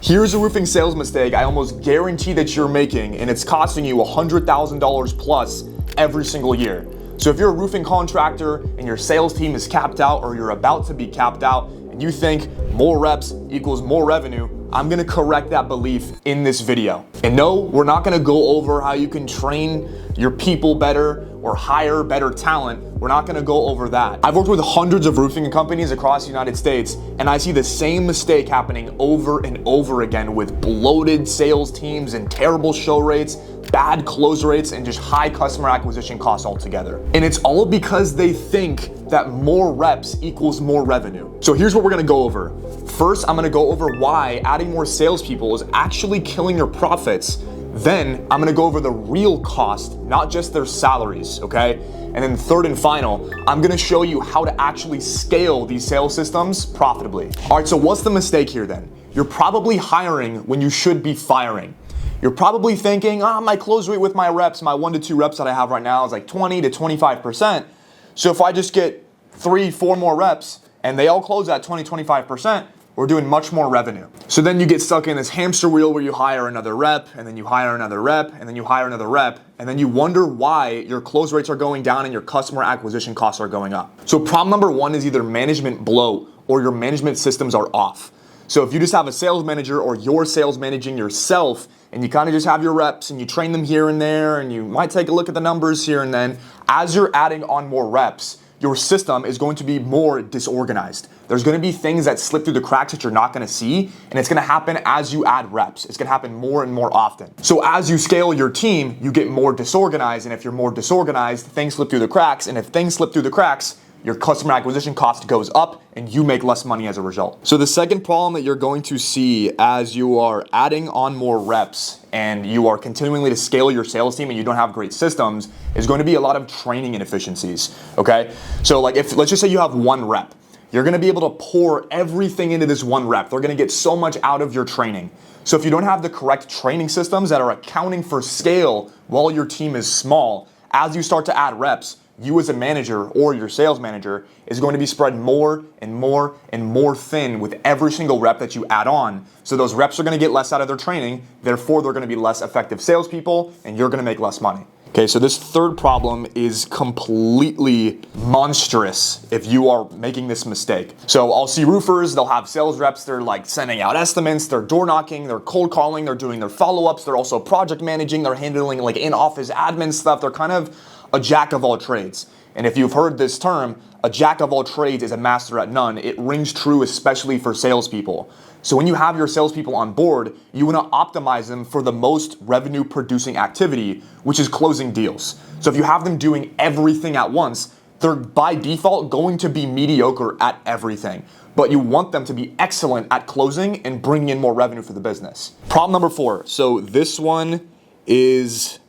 Here's a roofing sales mistake I almost guarantee that you're making, and it's costing you $100,000 plus every single year. So if you're a roofing contractor and your sales team is capped out or you're about to be capped out and you think more reps equals more revenue, I'm gonna correct that belief in this video. And no, we're not gonna go over how you can train your people better or hire better talent. We're not gonna go over that. I've worked with hundreds of roofing companies across the United States, and I see the same mistake happening over and over again with bloated sales teams and terrible show rates, bad close rates, and just high customer acquisition costs altogether. And it's all because they think that more reps equals more revenue. So here's what we're gonna go over. First, I'm gonna go over why adding more salespeople is actually killing your profits. Then I'm gonna go over the real cost, not just their salaries, okay? And then third and final, I'm gonna show you how to actually scale these sales systems profitably. All right, so what's the mistake here then? You're probably hiring when you should be firing. You're probably thinking, my close rate with my reps, my 1 to 2 reps that I have right now is like 20 to 25%. So if I just get 3-4 more reps and they all close at 20-25%, we're doing much more revenue. So then you get stuck in this hamster wheel where you hire another rep, and then you hire another rep, and then you hire another rep, and then you wonder why your close rates are going down and your customer acquisition costs are going up. So problem number 1 is either management bloat or your management systems are off. So if you just have a sales manager or you're sales managing yourself and you kind of just have your reps and you train them here and there and you might take a look at the numbers here and then, as you're adding on more reps, your system is going to be more disorganized. There's gonna be things that slip through the cracks that you're not gonna see, and it's gonna happen as you add reps. It's gonna happen more and more often. So as you scale your team, you get more disorganized, and if you're more disorganized, things slip through the cracks, and if things slip through the cracks, your customer acquisition cost goes up and you make less money as a result. So the second problem that you're going to see as you are adding on more reps and you are continuing to scale your sales team and you don't have great systems is going to be a lot of training inefficiencies, okay? So like if, let's just say you have 1 rep, you're gonna be able to pour everything into this 1 rep. They're gonna get so much out of your training. So if you don't have the correct training systems that are accounting for scale while your team is small, as you start to add reps, you as a manager or your sales manager is going to be spread more and more and more thin with every single rep that you add on. So those reps are going to get less out of their training, therefore they're going to be less effective salespeople and you're going to make less money. Okay, so this third problem is completely monstrous if you are making this mistake. So I'll see roofers, they'll have sales reps, they're like sending out estimates, they're door knocking, they're cold calling, they're doing their follow-ups, they're also project managing, they're handling like in-office admin stuff, they're kind of a jack of all trades. And if you've heard this term, a jack of all trades is a master at none. It rings true especially for salespeople. So when you have your salespeople on board, you want to optimize them for the most revenue producing activity, which is closing deals. So if you have them doing everything at once, they're by default going to be mediocre at everything. But you want them to be excellent at closing and bringing in more revenue for the business. Problem number 4. So this one is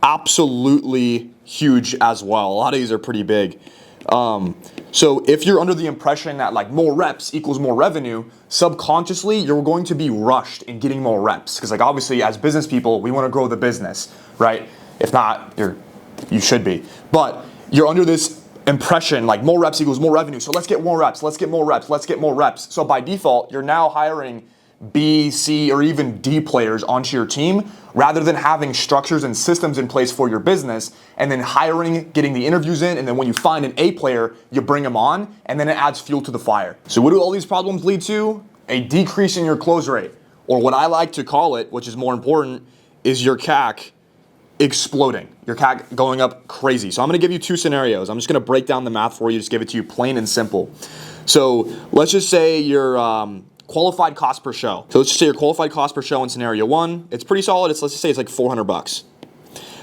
absolutely huge as well. A lot of these are pretty big. So if you're under the impression that like more reps equals more revenue, subconsciously you're going to be rushed in getting more reps. Because like obviously as business people, we want to grow the business, right? If not, you should be. But you're under this impression like more reps equals more revenue. So let's get more reps, let's get more reps, let's get more reps. So by default, you're now hiring B, C, or even D players onto your team rather than having structures and systems in place for your business and then hiring, getting the interviews in, and then when you find an A player, you bring them on and then it adds fuel to the fire. So what do all these problems lead to? A decrease in your close rate, or what I like to call it, which is more important, is your CAC exploding. Your CAC going up crazy. So I'm gonna give you 2 scenarios. I'm just gonna break down the math for you, just give it to you plain and simple. So let's just say you're qualified cost per show. So let's just say your qualified cost per show in scenario 1, it's pretty solid. Let's just say it's like $400.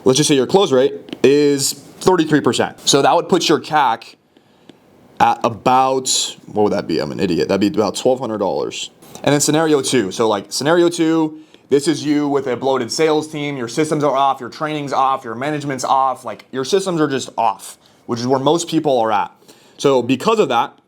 Let's just say your close rate is 33%. So that would put your CAC at about, what would that be? I'm an idiot. That'd be about $1,200. And then scenario 2. So like scenario 2, this is you with a bloated sales team. Your systems are off, your training's off, your management's off. Like your systems are just off, which is where most people are at. So because of that,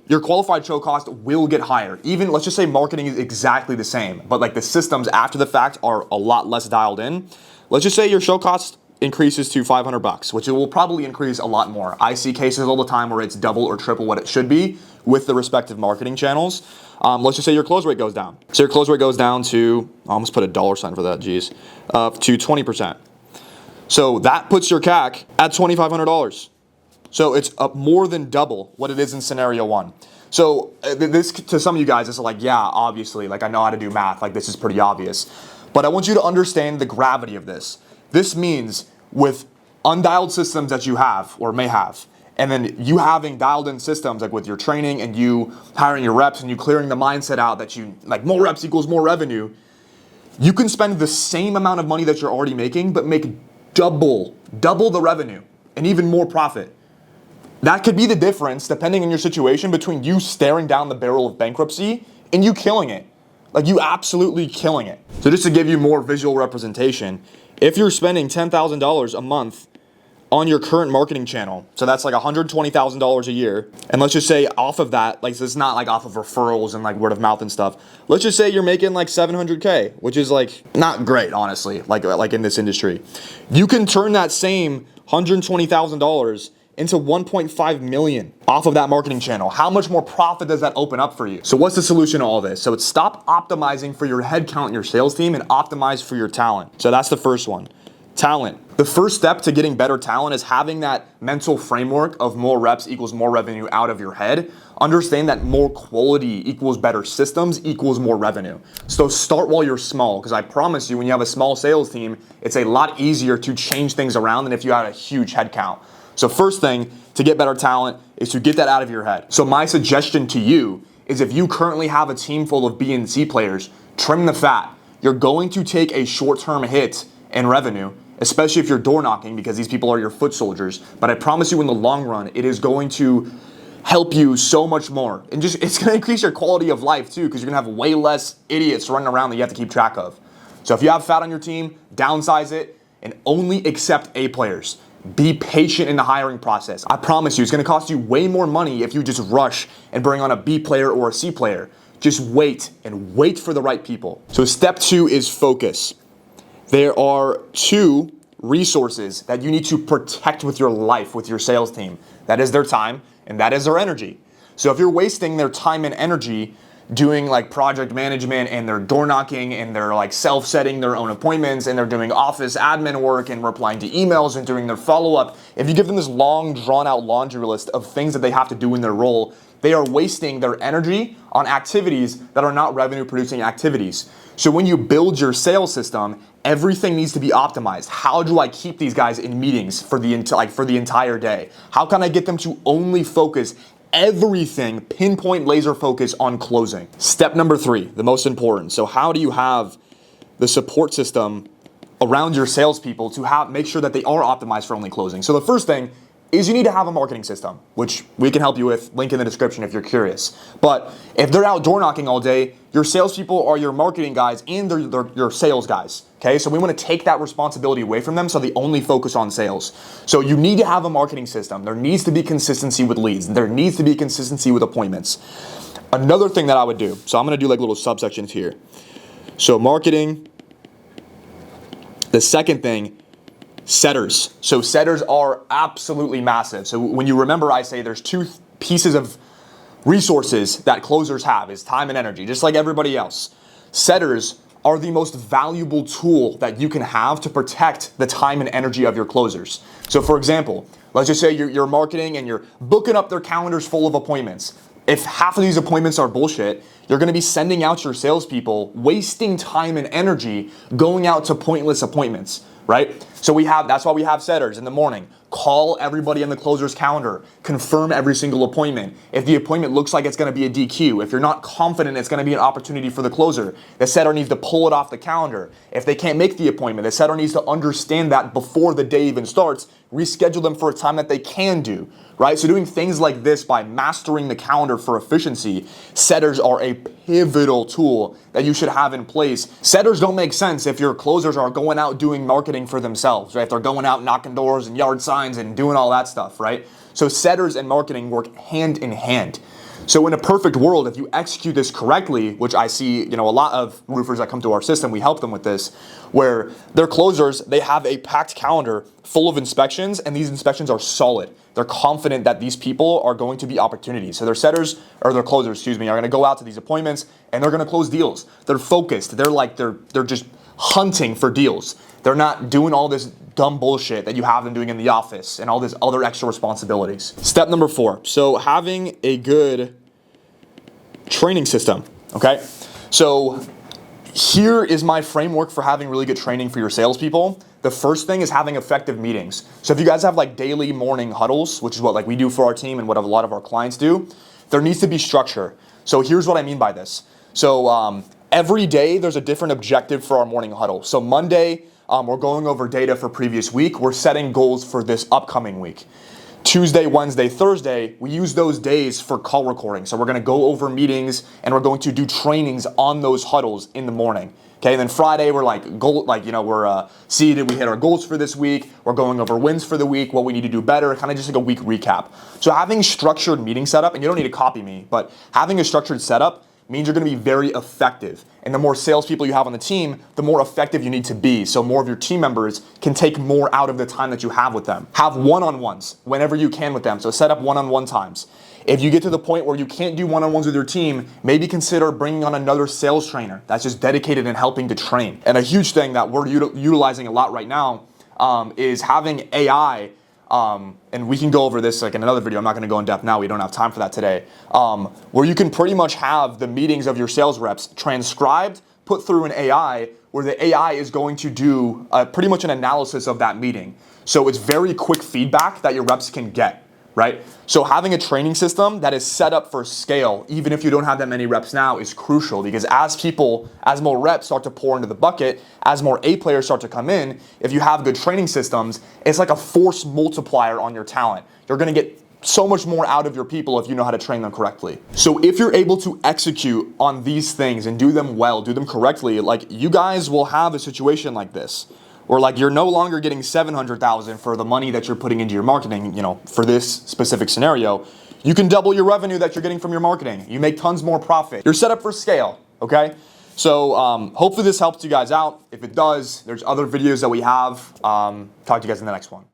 your qualified show cost will get higher. Even, let's just say marketing is exactly the same, but like the systems after the fact are a lot less dialed in. Let's just say your show cost increases to $500, which it will probably increase a lot more. I see cases all the time where it's double or triple what it should be, with the respective marketing channels, let's just say your close rate goes down. So your close rate goes down to, I almost put a dollar sign for that, geez, to 20%. So that puts your CAC at $2,500. So it's more than double what it is in scenario one. So this, to some of you guys, it's like, yeah, obviously, like I know how to do math, like this is pretty obvious. But I want you to understand the gravity of this. This means with undialed systems that you have or may have, and then you having dialed in systems like with your training and you hiring your reps and you clearing the mindset out that you, like more reps equals more revenue, you can spend the same amount of money that you're already making, but make double the revenue and even more profit. That could be the difference, depending on your situation, between you staring down the barrel of bankruptcy and you killing it. Like you absolutely killing it. So just to give you more visual representation, if you're spending $10,000 a month on your current marketing channel, so that's like $120,000 a year, and let's just say off of that, like it's not like off of referrals and like word of mouth and stuff, let's just say you're making like $700K, which is like not great, honestly, like in this industry. You can turn that same $120,000 into 1.5 million off of that marketing channel. How much more profit does that open up for you? So what's the solution to all this? So it's stop optimizing for your headcount in your sales team and optimize for your talent. So that's the first one. Talent. The first step to getting better talent is having that mental framework of more reps equals more revenue out of your head. Understand that more quality equals better systems equals more revenue. So start while you're small, because I promise you when you have a small sales team, it's a lot easier to change things around than if you had a huge headcount. So first thing to get better talent is to get that out of your head. So my suggestion to you is if you currently have a team full of B and C players, trim the fat. You're going to take a short-term hit in revenue, especially if you're door knocking, because these people are your foot soldiers. But I promise you in the long run, it is going to help you so much more. And just it's gonna increase your quality of life too, because you're gonna have way less idiots running around that you have to keep track of. So if you have fat on your team, downsize it and only accept A players. Be patient in the hiring process. I promise you, it's gonna cost you way more money if you just rush and bring on a B player or a C player. Just wait and wait for the right people. So step 2 is focus. There are 2 resources that you need to protect with your life, with your sales team. That is their time and that is their energy. So if you're wasting their time and energy doing like project management and they're door knocking and they're like self-setting their own appointments and they're doing office admin work and replying to emails and doing their follow-up, if you give them this long drawn out laundry list of things that they have to do in their role, they are wasting their energy on activities that are not revenue producing activities. So when you build your sales system, everything needs to be optimized. How do I keep these guys in meetings for the entire day? How can I get them to only focus everything, pinpoint laser focus on closing? Step number 3, the most important. So how do you have the support system around your salespeople to make sure that they are optimized for only closing? So the first thing is you need to have a marketing system, which we can help you with, link in the description if you're curious. But if they're out door knocking all day, your salespeople are your marketing guys and they're your sales guys, okay? So we wanna take that responsibility away from them so they only focus on sales. So you need to have a marketing system. There needs to be consistency with leads. There needs to be consistency with appointments. Another thing that I would do, so I'm gonna do like little subsections here. So marketing, the second thing, setters. So setters are absolutely massive. So when you remember, I say there's 2 pieces of resources that closers have is time and energy, just like everybody else. Setters are the most valuable tool that you can have to protect the time and energy of your closers. So for example, let's just say you're marketing and you're booking up their calendars full of appointments. If half of these appointments are bullshit, you're gonna be sending out your salespeople, wasting time and energy going out to pointless appointments, right? So that's why we have setters in the morning. Call everybody on the closer's calendar, confirm every single appointment. If the appointment looks like it's gonna be a DQ, if you're not confident it's gonna be an opportunity for the closer, the setter needs to pull it off the calendar. If they can't make the appointment, the setter needs to understand that before the day even starts, reschedule them for a time that they can do, right? So doing things like this by mastering the calendar for efficiency, setters are a pivotal tool that you should have in place. Setters don't make sense if your closers are going out doing marketing for themselves, right? If they're going out knocking doors and yard signs and doing all that stuff, right? So setters and marketing work hand in hand. So in a perfect world, if you execute this correctly, which I see, a lot of roofers that come to our system, we help them with this, where their closers, they have a packed calendar full of inspections, and these inspections are solid. They're confident that these people are going to be opportunities. So their setters, or their closers, are going to go out to these appointments and they're going to close deals. They're focused. They're just hunting for deals. They're not doing all this dumb bullshit that you have them doing in the office and all these other extra responsibilities. Step number 4. So having a good training system, okay? So here is my framework for having really good training for your salespeople. The first thing is having effective meetings. So if you guys have like daily morning huddles, which is what like we do for our team and what a lot of our clients do, there needs to be structure. So here's what I mean by this. So every day there's a different objective for our morning huddle. So Monday, we're going over data for previous week. We're setting goals for this upcoming week. Tuesday, Wednesday, Thursday, we use those days for call recording. So we're going to go over meetings and we're going to do trainings on those huddles in the morning. Okay, and then Friday we're we're seated, we hit our goals for this week, we're going over wins for the week, what we need to do better, kind of just like a week recap. So having structured meeting setup, and you don't need to copy me, but having a structured setup means you're going to be very effective. And the more salespeople you have on the team, the more effective you need to be, so more of your team members can take more out of the time that you have with them. Have one-on-ones whenever you can with them, so set up one-on-one times. If you get to the point where you can't do one-on-ones with your team, maybe consider bringing on another sales trainer that's just dedicated and helping to train. And a huge thing that we're utilizing a lot right now is having AI, and we can go over this like in another video. I'm not going to go in depth now. We don't have time for that today. Where you can pretty much have the meetings of your sales reps transcribed, put through an AI, where the AI is going to do pretty much an analysis of that meeting. So it's very quick feedback that your reps can get. Right? So having a training system that is set up for scale, even if you don't have that many reps now, is crucial, because as more reps start to pour into the bucket, as more A players start to come in, if you have good training systems, it's like a force multiplier on your talent. You're going to get so much more out of your people if you know how to train them correctly. So if you're able to execute on these things and do them well, do them correctly, like you guys will have a situation like this. Or like you're no longer getting $700,000 for the money that you're putting into your marketing, for this specific scenario. You can double your revenue that you're getting from your marketing. You make tons more profit. You're set up for scale, okay? So hopefully this helps you guys out. If it does, there's other videos that we have. Talk to you guys in the next one.